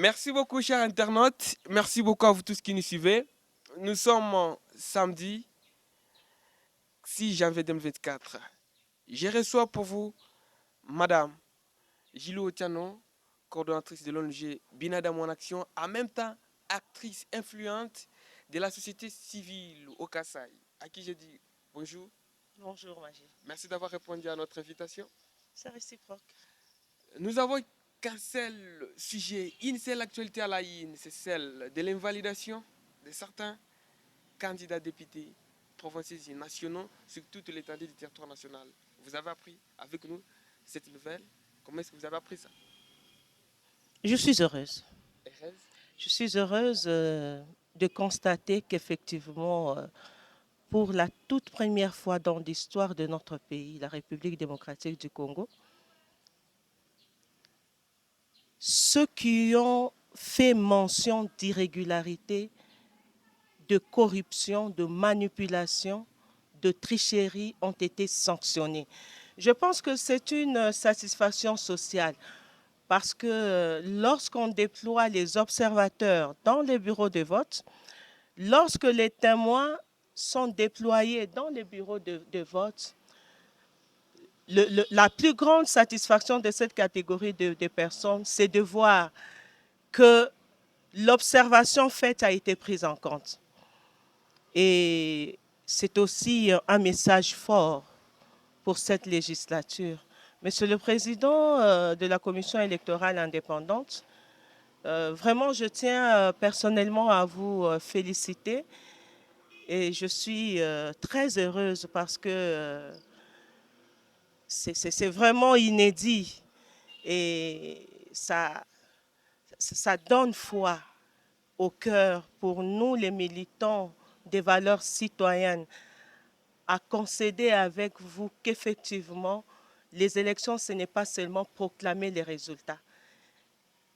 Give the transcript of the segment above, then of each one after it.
Merci beaucoup, chers internautes. Merci beaucoup à vous tous qui nous suivez. Nous sommes samedi 6 janvier 2024. Je reçois pour vous Madame Gilou Otiano, coordonnatrice de l'ONG Binadam en Action, en même temps actrice influente de la société civile au Kassai, à qui je dis bonjour. Bonjour, Magie. Merci d'avoir répondu à notre invitation. C'est réciproque. Nous avons qu'un seul sujet, une seule actualité à la une, c'est celle de l'invalidation de certains candidats députés provinciaux et nationaux sur toute l'étendue du territoire national. Vous avez appris avec nous cette nouvelle. Comment est-ce que vous avez appris ça? Je suis heureuse. Erez. Je suis heureuse de constater qu'effectivement, pour la toute première fois dans l'histoire de notre pays, la République démocratique du Congo, ceux qui ont fait mention d'irrégularité, de corruption, de manipulation, de tricherie ont été sanctionnés. Je pense que c'est une satisfaction sociale. Parce que lorsqu'on déploie les observateurs dans les bureaux de vote, lorsque les témoins sont déployés dans les bureaux de vote, la plus grande satisfaction de cette catégorie de personnes, c'est de voir que l'observation faite a été prise en compte. Et c'est aussi un message fort pour cette législature. Monsieur le Président de la Commission électorale indépendante, vraiment, je tiens personnellement à vous féliciter et je suis très heureuse parce que c'est vraiment inédit et ça donne foi au cœur pour nous, les militants des valeurs citoyennes, à concéder avec vous qu'effectivement, les élections, ce n'est pas seulement proclamer les résultats.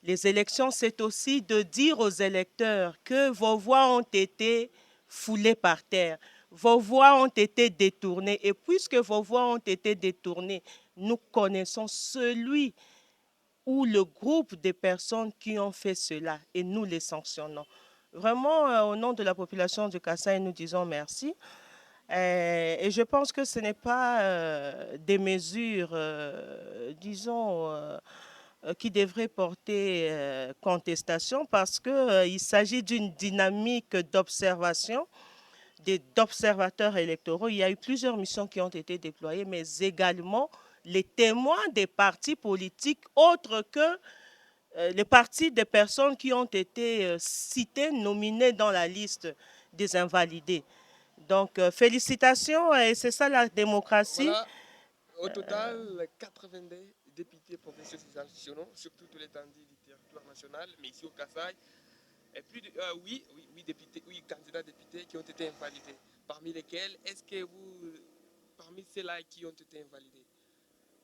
Les élections, c'est aussi de dire aux électeurs que vos voix ont été foulées par terre, vos voix ont été détournées. Et puisque vos voix ont été détournées, nous connaissons celui ou le groupe de personnes qui ont fait cela et nous les sanctionnons. Vraiment, au nom de la population du Kassai, nous disons merci. Et je pense que ce n'est pas des mesures, disons, qui devrait porter contestation parce qu'il s'agit d'une dynamique d'observation, d'observateurs électoraux. Il y a eu plusieurs missions qui ont été déployées, mais également les témoins des partis politiques autres que les partis des personnes qui ont été citées, nominées dans la liste des invalidés. Donc, félicitations, et c'est ça la démocratie. Voilà, au total, 82 députés provinciaux et nationaux sur toute l'étendue du territoire national, mais ici au Kassai, et plus de, oui, députés, oui, candidats députés qui ont été invalidés. Parmi lesquels, est-ce que vous, parmi ceux-là qui ont été invalidés,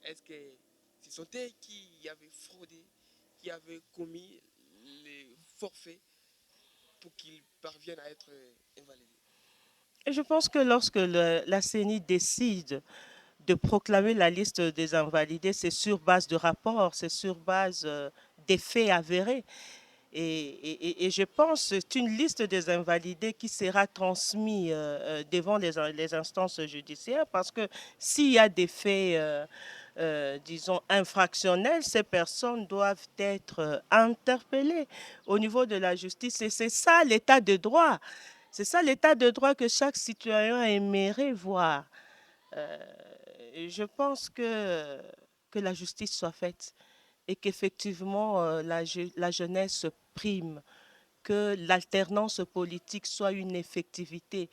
est-ce que ce sont eux qui avaient fraudé, qui avaient commis les forfaits pour qu'ils parviennent à être invalidés? Et je pense que lorsque la CENI décide de proclamer la liste des invalidés, c'est sur base de rapports, c'est sur base des faits avérés. Et je pense que c'est une liste des invalidés qui sera transmise devant les instances judiciaires parce que s'il y a des faits, disons, infractionnels, ces personnes doivent être interpellées au niveau de la justice. Et c'est ça l'état de droit. C'est ça l'état de droit que chaque citoyen aimerait voir. Euh, je pense que la justice soit faite et qu'effectivement la jeunesse prime, que l'alternance politique soit une effectivité.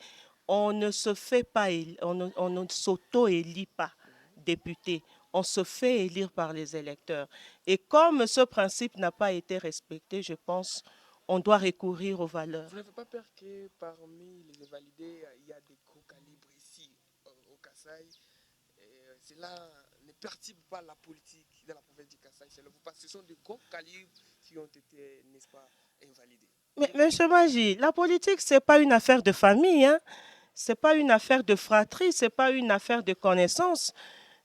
On ne se fait pas, on ne s'auto-élit pas député, on se fait élire par les électeurs. Et comme ce principe n'a pas été respecté, je pense on doit recourir aux valeurs. Vous n'avez pas peur que parmi les invalidés, il y a des gros calibres ici au Kassai? Cela ne perturbe pas la politique de la province du Kassai, selon vous, parce que ce sont de gros calibres qui ont été, n'est-ce pas, invalidés. Mais, Monsieur Magie, la politique, ce n'est pas une affaire de famille, hein? Ce n'est pas une affaire de fratrie, ce n'est pas une affaire de connaissance.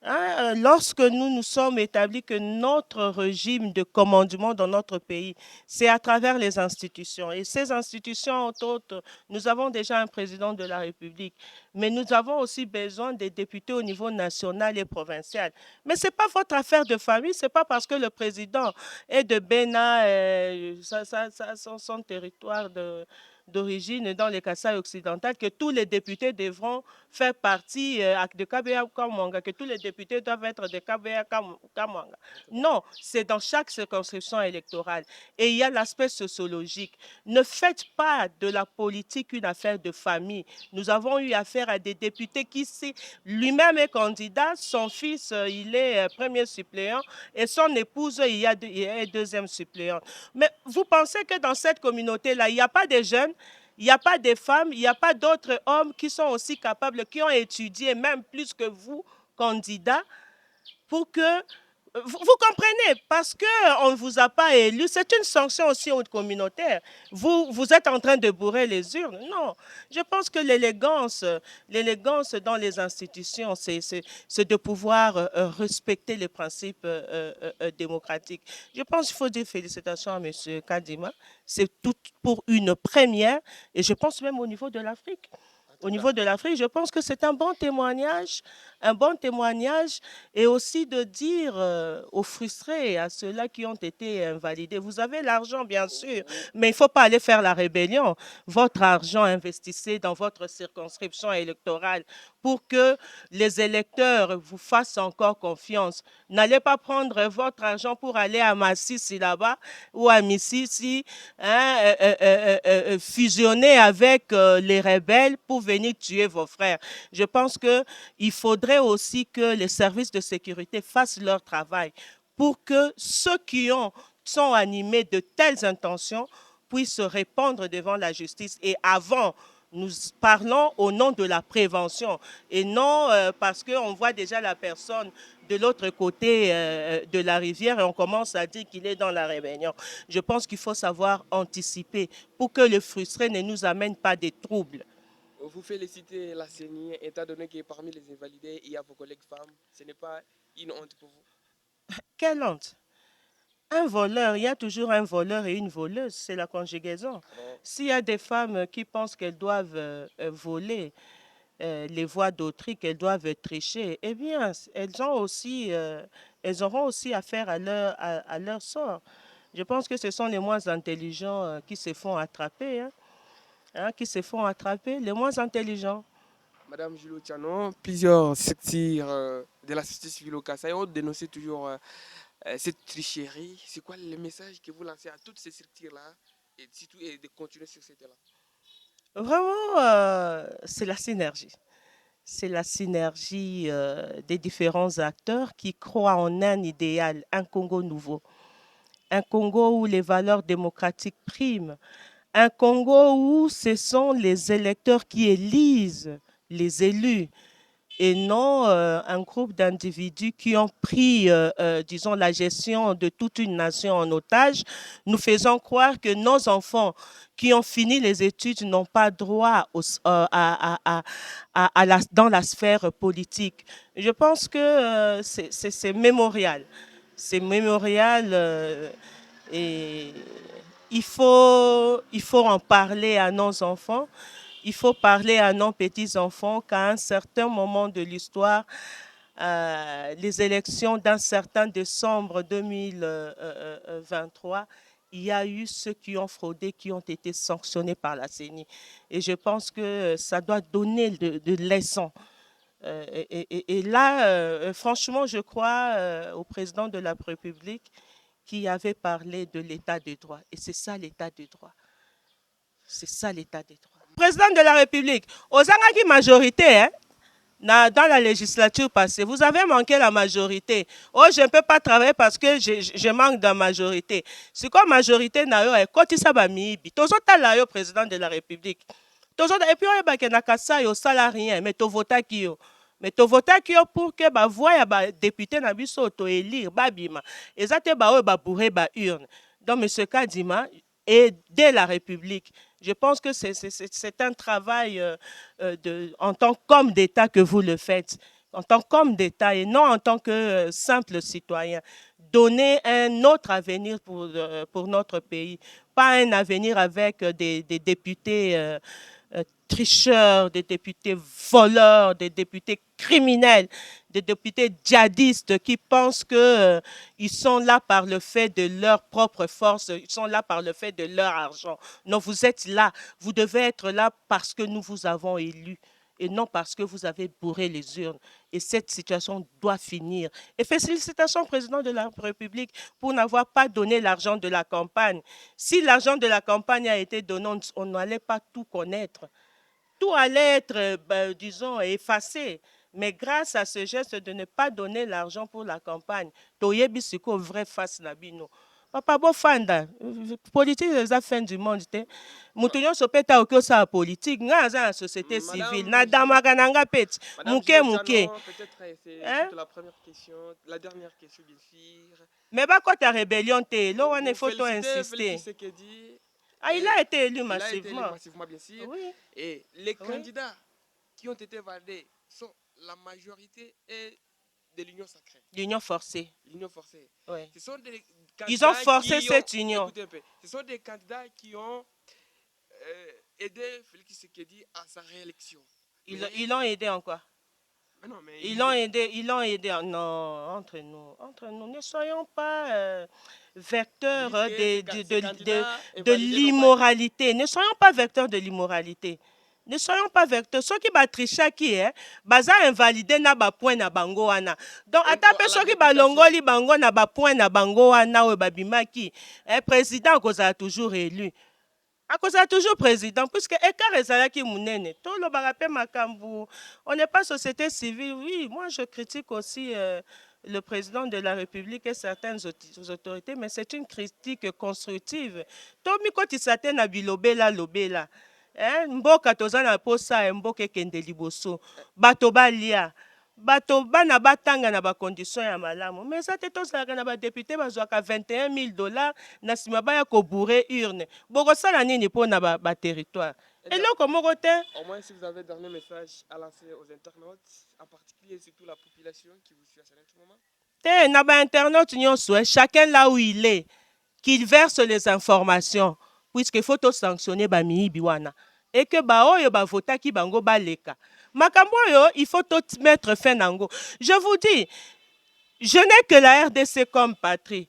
Hein, lorsque nous nous sommes établis que notre régime de commandement dans notre pays, c'est à travers les institutions. Et ces institutions, entre autres, nous avons déjà un président de la République, mais nous avons aussi besoin des députés au niveau national et provincial. Mais ce n'est pas votre affaire de famille, ce n'est pas parce que le président est de Bénin, son territoire d'origine dans les Kasaï occidentales, que tous les députés devront faire partie de KBA Kamwanga, que tous les députés doivent être de KBA Kamwanga. Non, c'est dans chaque circonscription électorale. Et il y a l'aspect sociologique. Ne faites pas de la politique une affaire de famille. Nous avons eu affaire à des députés qui, lui-même est candidat, son fils, il est premier suppléant, et son épouse, il est deuxième suppléant. Mais vous pensez que dans cette communauté-là, il n'y a pas de jeunes, il n'y a pas de femmes, il n'y a pas d'autres hommes qui sont aussi capables, qui ont étudié même plus que vous, candidats, pour que... Vous comprenez, parce qu'on ne vous a pas élu, c'est une sanction aussi communautaire. Vous êtes en train de bourrer les urnes. Non, je pense que l'élégance dans les institutions, c'est de pouvoir respecter les principes démocratiques. Je pense qu'il faut dire félicitations à M. Kadima. C'est tout pour une première, et je pense même au niveau de l'Afrique. Au niveau de l'Afrique, je pense que c'est un bon témoignage, et aussi de dire aux frustrés, à ceux-là qui ont été invalidés, vous avez l'argent bien sûr, mais il ne faut pas aller faire la rébellion. Votre argent, investissez dans votre circonscription électorale pour que les électeurs vous fassent encore confiance. N'allez pas prendre votre argent pour aller à Massissi là-bas ou à Mississi, hein, fusionner avec les rebelles pour venir tuer vos frères. Je pense qu'il faudrait aussi que les services de sécurité fassent leur travail pour que ceux qui sont animés de telles intentions puissent se répandre devant la justice. Et avant, nous parlons au nom de la prévention et non parce qu'on voit déjà la personne de l'autre côté de la rivière et on commence à dire qu'il est dans la rébellion. Je pense qu'il faut savoir anticiper pour que le frustré ne nous amène pas des troubles. Vous félicitez la CENI, étant donné que parmi les invalidés, il y a vos collègues femmes. Ce n'est pas une honte pour vous? Quelle honte! Un voleur, il y a toujours un voleur et une voleuse, c'est la conjugaison. S'il y a des femmes qui pensent qu'elles doivent voler les voix d'autrui, qu'elles doivent tricher, eh bien, elles auront aussi affaire à leur sort. Je pense que ce sont les moins intelligents qui se font attraper, qui se font attraper, les moins intelligents. Madame Julo Tiano, plusieurs secteurs de la société civile au Kasaï ont dénoncé toujours cette tricherie. C'est quoi le message que vous lancez à toutes ces structures-là et surtout et de continuer sur cette là? Vraiment, c'est la synergie. C'est la synergie des différents acteurs qui croient en un idéal, un Congo nouveau. Un Congo où les valeurs démocratiques priment. Un Congo où ce sont les électeurs qui élisent les élus et non un groupe d'individus qui ont pris, disons, la gestion de toute une nation en otage, nous faisant croire que nos enfants qui ont fini les études n'ont pas droit dans la sphère politique. Je pense que c'est mémorial. C'est mémorial et il faut en parler à nos enfants. Il faut parler à nos petits-enfants qu'à un certain moment de l'histoire, les élections d'un certain décembre 2023, il y a eu ceux qui ont fraudé, qui ont été sanctionnés par la CENI. Et je pense que ça doit donner de leçons. Et là, franchement, je crois au président de la République qui avait parlé de l'état de droit. Et c'est ça l'état de droit. C'est ça l'état de droit. Président de la République, aux Angaki majorité, hein, dans la législature passée, vous avez manqué la majorité. Oh, je ne peux pas travailler parce que je manque de majorité. C'est quoi majorité nayo et quand ça va mibi. Tozo tala yo président de la République. Et puis on est na kasa yo salarié mais to vota ki yo. Mais to vota ki yo pour que ba voix ya ba député na biso to élire ba bima. Ezate ba o ba bourrer ba urne. Donc monsieur Kadima et dès la République, je pense que c'est un travail en tant qu'homme d'État que vous le faites, en tant qu'homme d'État et non en tant que simple citoyen. Donner un autre avenir pour notre pays, pas un avenir avec des députés tricheurs, des députés voleurs, des députés criminels, des députés djihadistes qui pensent que ils sont là par le fait de leur propre force, ils sont là par le fait de leur argent. Non, vous êtes là, vous devez être là parce que nous vous avons élus et non parce que vous avez bourré les urnes. Et cette situation doit finir. Et félicitations au président de la République pour n'avoir pas donné l'argent de la campagne. Si l'argent de la campagne a été donné, on n'allait pas tout connaître. Tout allait être, disons, effacé. Mais grâce à ce geste de ne pas donner l'argent pour la campagne, toyebi siko vrai face na bino. Papa bofanda, politique c'est la fin du monde te. Mutu nyonso pe ta oki osala politique, nga aza na société civile, na damaka na nga peti, muke muke. Peut-être c'est Hein? la première question, la dernière question bien sûr. Mais bakota rébellion te, lo wana il faut to insister. Ah, il a été élu Il a été élu massivement. massivement, bien sûr. Oui. Et les Oui. candidats qui ont été validés sont la majorité est de l'union sacrée. L'union forcée. L'union forcée. Oui. Ce sont des Ils ont forcé qui cette union. Écoutez un peu. Ce sont des candidats qui ont aidé Félix Tshisekedi à sa réélection. Ils l'ont aidé en quoi? Mais non, mais ils l'ont aidé. Non, entre nous, ne soyons pas vecteurs de l'immoralité. Ne soyons pas vecteurs de l'immoralité. Ne soyons pas vecteurs. Ceux qui va tricher qui est, baza invalidé na ba point na bango wana. Donc atape ceux qui ba longoli bango na ba point na bango wana ou babimaki. Président kozala toujours élu. À cause de toujours président, puisque écart ezalaki munene. Tout le barapé makambu. On n'est pas société civile. Oui, moi je critique aussi le président de la République et certaines autorités, mais c'est une critique constructive. Tomi koti sate na bilobela lobela. Mboka toza na posa mboka ekende liboso. Bato balia. Bato bana batanga na ba condition ya malamu. Mais ça te tozalaka na ba député bazwaka 21 000 $ na sima baya ko bourrer urne. Bokosala nini po na ba territoire. Et là comment côté? Au moins si vous avez un dernier message à lancer aux internautes, en particulier surtout la population qui vous suit à ce moment. Te na ba internaute nyonso, chacun là où il est, qu'il verse les informations puisque faut sanctionner ba miyibi wana. Et que ba oyo ba votaki bango baleka. Makambo yo, il faut tout mettre fin nango. Je vous dis, je n'ai que la RDC comme patrie.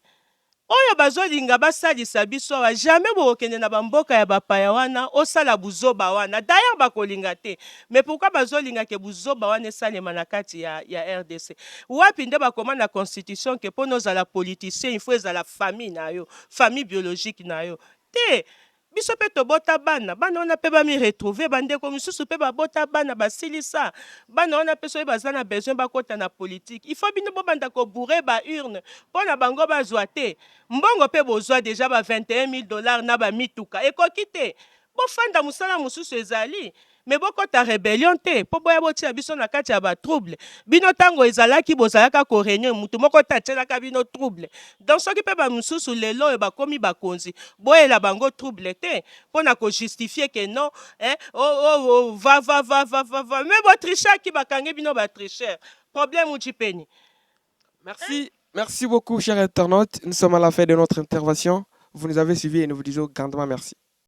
Oyo bazolinga basalisa biso jamais bokende na bamboka ya bapaya wana osala buzoba wana. D'ailleurs bakolinga te. Mais pourquoi bazolinga ke buzoba wana esalema na kati ya RDC? Wapi nde bakoma na constitution ke po nozala politicien, il faut ezala famille na yo, famille biologique na yo. Te biso pe tobota bana wana pe bami retrouver bandeko misusu pe babota bana basilisa bana wana pe soki baza na besoin bakota na politique. Il faut bino bobanda kobourre ba urne mpo na bango bazwa te mbongo pe bozwa deja ba 21 000 $ na bamituka ekoki te bofanda mosala mosusu ezali. Mais bokota rébellion te po boya botia biso na kati ya ba trouble bino tango ezalaki bozalaka ko réunion mutu moko tatielaka bino trouble. Donc soki pe ba mususu lelo e bakomi bakonzi boyela bango trouble te po na ko justifier que non va mais bo tricher ki bakangi bino ba tricher problème uti peni. Merci beaucoup chers internautes, nous sommes à la fin de notre intervention. Vous nous avez suivis et nous vous disons grandement merci.